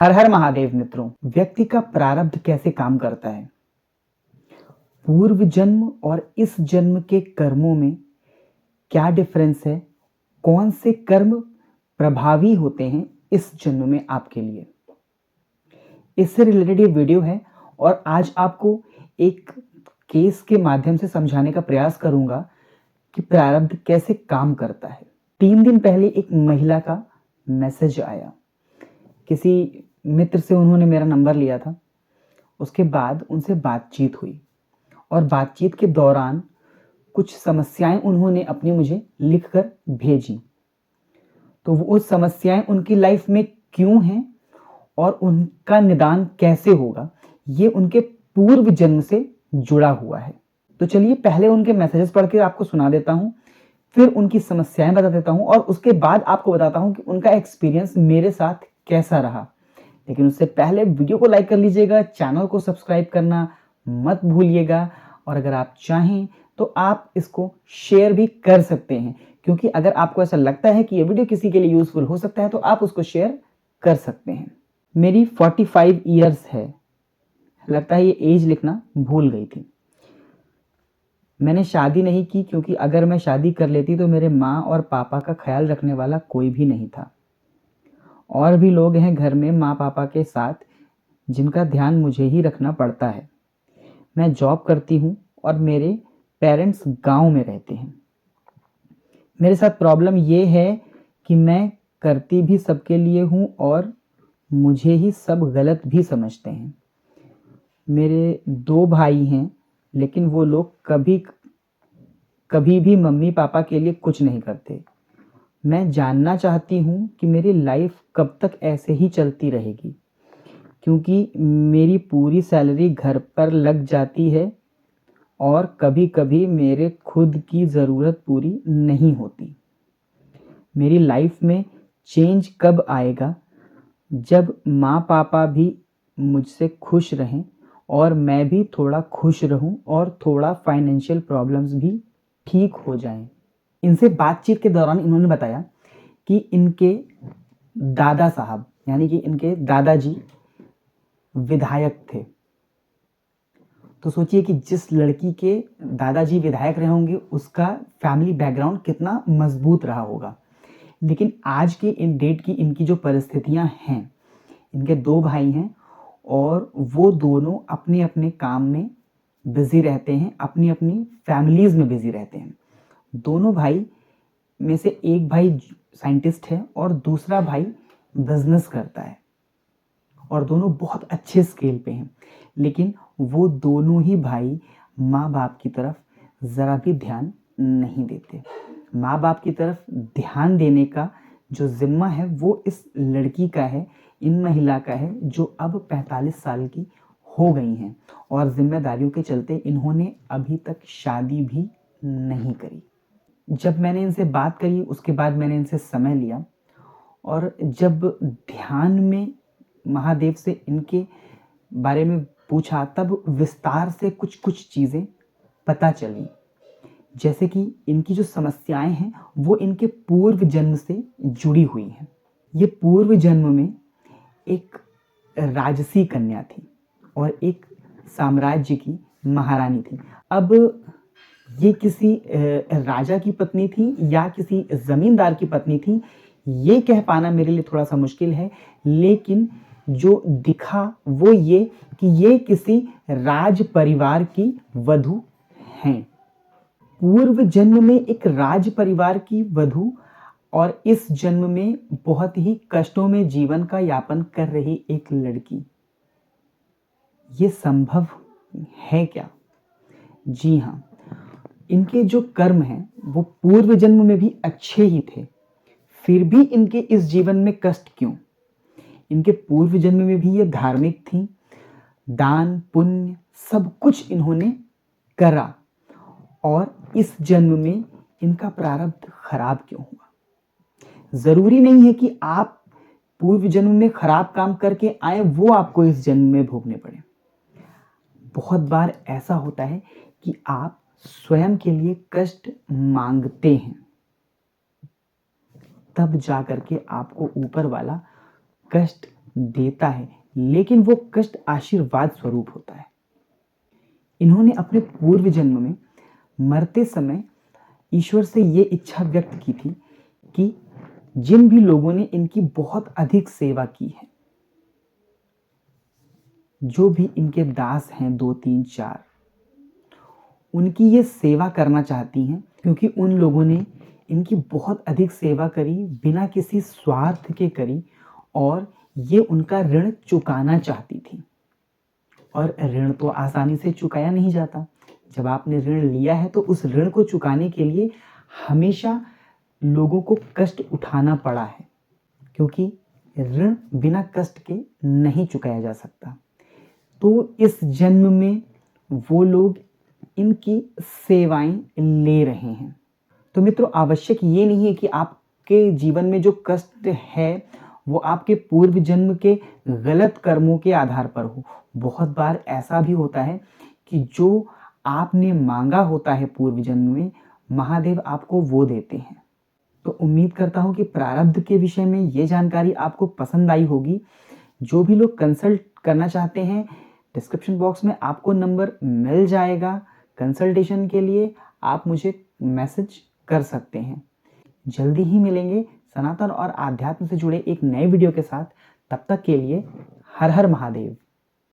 हर हर महादेव मित्रों। व्यक्ति का प्रारब्ध कैसे काम करता है, पूर्व जन्म और इस जन्म के कर्मों में क्या डिफरेंस है, कौन से कर्म प्रभावी होते हैं इस जन्म में आपके लिए, इससे रिलेटेड ये वीडियो है। और आज आपको एक केस के माध्यम से समझाने का प्रयास करूंगा कि प्रारब्ध कैसे काम करता है। 3 दिन पहले एक महिला का मैसेज आया, किसी मित्र से उन्होंने मेरा नंबर लिया था। उसके बाद उनसे बातचीत हुई और बातचीत के दौरान कुछ समस्याएं उन्होंने अपनी मुझे लिखकर भेजी। तो वो समस्याएं उनकी लाइफ में क्यों हैं और उनका निदान कैसे होगा, ये उनके पूर्व जन्म से जुड़ा हुआ है। तो चलिए पहले उनके मैसेजेस पढ़ के आपको सुना देता हूँ, फिर उनकी समस्याएं बता देता हूँ और उसके बाद आपको बताता हूँ कि उनका एक्सपीरियंस मेरे साथ कैसा रहा। लेकिन उससे पहले वीडियो को लाइक कर लीजिएगा, चैनल को सब्सक्राइब करना मत भूलिएगा और अगर आप चाहें तो आप इसको शेयर भी कर सकते हैं, क्योंकि अगर आपको ऐसा लगता है कि ये वीडियो किसी के लिए यूजफुल हो सकता है तो आप उसको शेयर कर सकते हैं। मेरी 45 ईयर्स है, लगता है ये एज लिखना भूल गई थी। मैंने शादी नहीं की क्योंकि अगर मैं शादी कर लेती तो मेरे माँ और पापा का ख्याल रखने वाला कोई भी नहीं था। और भी लोग हैं घर में माँ पापा के साथ जिनका ध्यान मुझे ही रखना पड़ता है। मैं जॉब करती हूँ और मेरे पेरेंट्स गांव में रहते हैं। मेरे साथ प्रॉब्लम ये है कि मैं करती भी सबके लिए हूँ और मुझे ही सब गलत भी समझते हैं। मेरे 2 भाई हैं, लेकिन वो लोग कभी भी मम्मी पापा के लिए कुछ नहीं करते। मैं जानना चाहती हूँ कि मेरी लाइफ कब तक ऐसे ही चलती रहेगी, क्योंकि मेरी पूरी सैलरी घर पर लग जाती है और कभी कभी मेरे खुद की ज़रूरत पूरी नहीं होती। मेरी लाइफ में चेंज कब आएगा, जब माँ पापा भी मुझसे खुश रहें और मैं भी थोड़ा खुश रहूं और थोड़ा फाइनेंशियल प्रॉब्लम्स भी ठीक हो जाएं। इनसे बातचीत के दौरान इन्होंने बताया कि इनके दादा साहब यानी कि इनके दादाजी विधायक थे। तो सोचिए कि जिस लड़की के दादाजी विधायक रहे होंगे उसका फैमिली बैकग्राउंड कितना मजबूत रहा होगा। लेकिन आज के इन डेट की इनकी जो परिस्थितियां हैं, इनके 2 भाई हैं और वो दोनों अपने अपने काम में बिजी रहते हैं, अपनी अपनी फैमिलीज में बिजी रहते हैं। दोनों भाई में से एक भाई साइंटिस्ट है और दूसरा भाई बिजनेस करता है और दोनों बहुत अच्छे स्केल पे हैं। लेकिन वो दोनों ही भाई माँ बाप की तरफ ज़रा भी ध्यान नहीं देते। माँ बाप की तरफ ध्यान देने का जो जिम्मा है वो इस लड़की का है, इन महिला का है, जो अब 45 साल की हो गई हैं और जिम्मेदारियों के चलते इन्होंने अभी तक शादी भी नहीं करी। जब मैंने इनसे बात करी उसके बाद मैंने इनसे समय लिया और जब ध्यान में महादेव से इनके बारे में पूछा तब विस्तार से कुछ कुछ चीज़ें पता चली। जैसे कि इनकी जो समस्याएं हैं वो इनके पूर्व जन्म से जुड़ी हुई हैं। ये पूर्व जन्म में एक राजसी कन्या थी और एक साम्राज्य की महारानी थी। अब ये किसी राजा की पत्नी थी या किसी जमींदार की पत्नी थी, ये कह पाना मेरे लिए थोड़ा सा मुश्किल है। लेकिन जो दिखा वो ये कि ये किसी राज परिवार की वधू हैं। पूर्व जन्म में एक राज परिवार की वधू और इस जन्म में बहुत ही कष्टों में जीवन का यापन कर रही एक लड़की, ये संभव है क्या? जी हाँ, इनके जो कर्म हैं वो पूर्व जन्म में भी अच्छे ही थे, फिर भी इनके इस जीवन में कष्ट क्यों? इनके पूर्व जन्म में भी ये धार्मिक थी, दान पुण्य सब कुछ इन्होंने करा और इस जन्म में इनका प्रारब्ध खराब क्यों हुआ? जरूरी नहीं है कि आप पूर्व जन्म में खराब काम करके आए वो आपको इस जन्म में भोगने पड़े। बहुत बार ऐसा होता है कि आप स्वयं के लिए कष्ट मांगते हैं, तब जाकर के आपको ऊपर वाला कष्ट देता है, लेकिन वो कष्ट आशीर्वाद स्वरूप होता है। इन्होंने अपने पूर्व जन्म में मरते समय ईश्वर से ये इच्छा व्यक्त की थी कि जिन भी लोगों ने इनकी बहुत अधिक सेवा की है, जो भी इनके दास हैं 2 3 4, उनकी ये सेवा करना चाहती हैं, क्योंकि उन लोगों ने इनकी बहुत अधिक सेवा करी, बिना किसी स्वार्थ के करी, और ये उनका ऋण चुकाना चाहती थी। और ऋण तो आसानी से चुकाया नहीं जाता। जब आपने ऋण लिया है तो उस ऋण को चुकाने के लिए हमेशा लोगों को कष्ट उठाना पड़ा है, क्योंकि ऋण बिना कष्ट के नहीं चुकाया जा सकता। तो इस जन्म में वो लोग इनकी सेवाएं ले रहे हैं। तो मित्रों, आवश्यक ये नहीं है कि आपके जीवन में जो कष्ट है वो आपके पूर्व जन्म के गलत कर्मों के आधार पर हो। बहुत बार ऐसा भी होता है कि जो आपने मांगा होता है पूर्व जन्म में, महादेव आपको वो देते हैं। तो उम्मीद करता हूँ कि प्रारब्ध के विषय में ये जानकारी आपको पसंद आई होगी। जो भी लोग कंसल्ट करना चाहते हैं, डिस्क्रिप्शन बॉक्स में आपको नंबर मिल जाएगा। कंसल्टेशन के लिए आप मुझे मैसेज कर सकते हैं। जल्दी ही मिलेंगे सनातन और आध्यात्म से जुड़े एक नए वीडियो के साथ। तब तक के लिए हर हर महादेव।